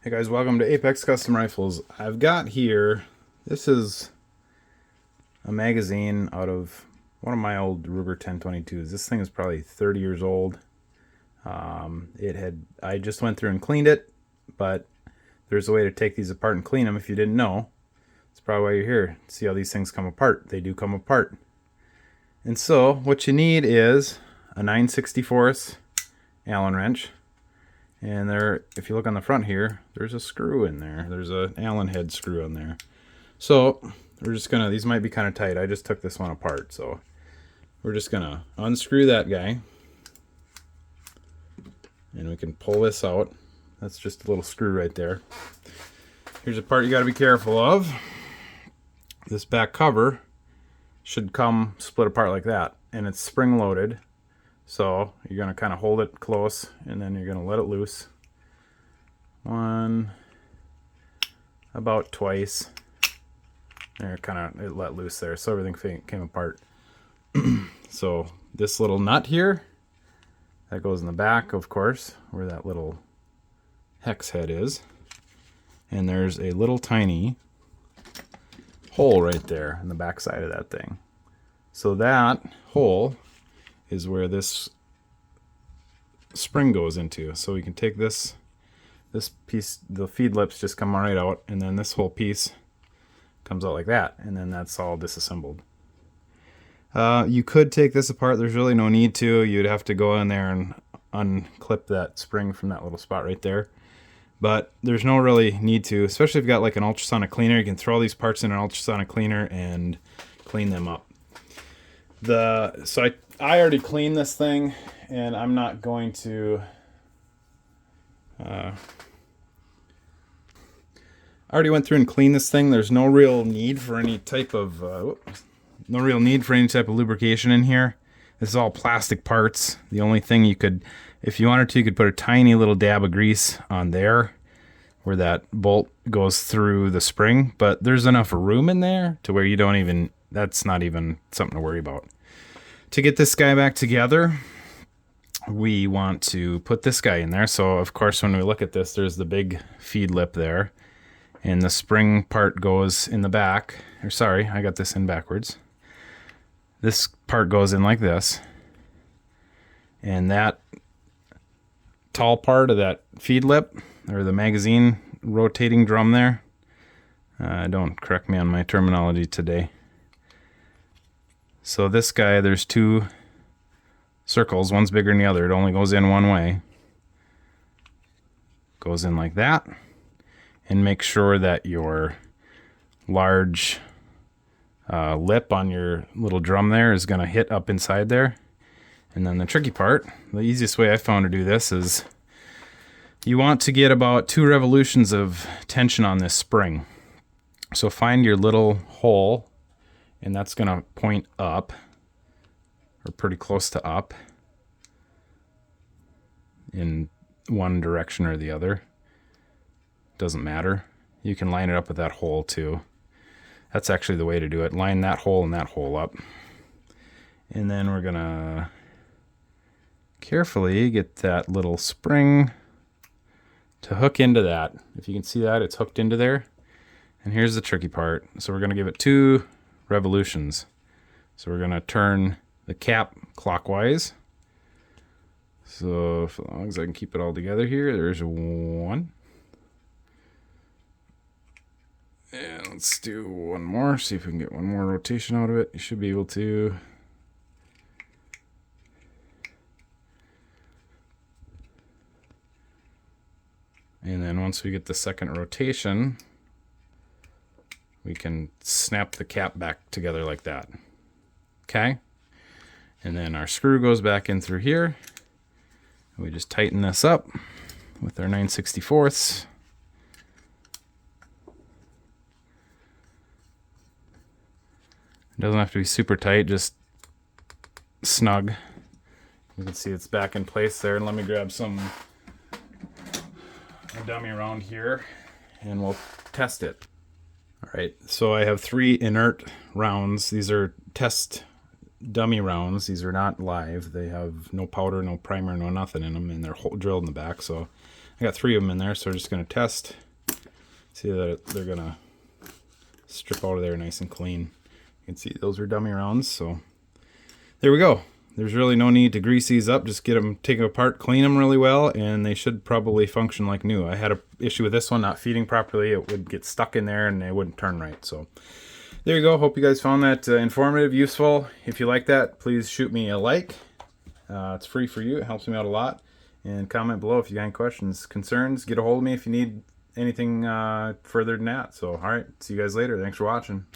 Hey guys, welcome to Apex Custom Rifles. I've got here, this is a magazine out of one of my old Ruger 1022s. This thing is probably 30 years old. I just went through and cleaned it, but there's a way to take these apart and clean them if you didn't know. That's probably why you're here. See how these things come apart. They do come apart. And so what you need is a 9/64 Allen wrench. And there, if you look on the front here, there's a screw in there. There's an Allen head screw in there. So we're just gonna, these might be kind of tight. I just took this one apart. So we're just gonna unscrew that guy. And we can pull this out. That's just a little screw right there. Here's a part you gotta be careful of. This back cover should come split apart like that. And it's spring loaded. So you're going to kind of hold it close and then you're going to let it loose. About twice. There, it let loose there. So everything came apart. So this little nut here, that goes in the back, of course, where that little hex head is. And there's a little tiny hole right there in the back side of that thing. So that hole is where this spring goes into. So we can take this piece, the feed lips just come right out, and then this whole piece comes out like that, and then that's all disassembled. You could take this apart. There's really no need to. You'd have to go in there and unclip that spring from that little spot right there. But there's no really need to, especially if you've got like an ultrasonic cleaner. You can throw these parts in an ultrasonic cleaner and clean them up. So I already cleaned this thing, and I'm not going to. I already went through and cleaned this thing. There's no real need for any type of lubrication in here. This is all plastic parts. The only thing you could, if you wanted to, you could put a tiny little dab of grease on there, where that bolt goes through the spring. But there's enough room in there to where you don't even. That's not even something to worry about. To get this guy back together, we want to put this guy in there. So of course, when we look at this, there's the big feed lip there, and the spring part goes in the back. Or sorry, I got this in backwards. This part goes in like this, and that tall part of that feed lip, or the magazine rotating drum there, don't correct me on my terminology today. So this guy, there's two circles, one's bigger than the other. It only goes in one way. Goes in like that. And make sure that your large lip on your little drum there is going to hit up inside there. And then the tricky part, the easiest way I found to do this is you want to get about 2 revolutions of tension on this spring. So find your little hole, and that's going to point up, or pretty close to up, in one direction or the other. Doesn't matter. You can line it up with that hole too. That's actually the way to do it. Line that hole and that hole up. And then we're going to carefully get that little spring to hook into that. If you can see that, it's hooked into there. And here's the tricky part. So we're going to give it 2 revolutions. So we're going to turn the cap clockwise. So as long as I can keep it all together here, there's 1. And let's do one more, see if we can get one more rotation out of it. You should be able to. And then once we get the second rotation, we can snap the cap back together like that. Okay? And then our screw goes back in through here. We just tighten this up with our 9/64. It doesn't have to be super tight, just snug. You can see it's back in place there. And let me grab a dummy around here and we'll test it. All right, so I have 3 inert rounds. These are test dummy rounds. These are not live. They have no powder, no primer, no nothing in them, and they're drilled in the back. So I got 3 of them in there, so we're just going to test. See that they're going to strip out of there nice and clean. You can see those are dummy rounds, so there we go. There's really no need to grease these up. Just get them, take them apart, clean them really well, and they should probably function like new. I had an issue with this one not feeding properly. It would get stuck in there and it wouldn't turn right. So there you go. Hope you guys found that informative, useful. If you like that, please shoot me a like. It's free for you. It helps me out a lot. And comment below if you got any questions, concerns. Get a hold of me if you need anything further than that. So, all right. See you guys later. Thanks for watching.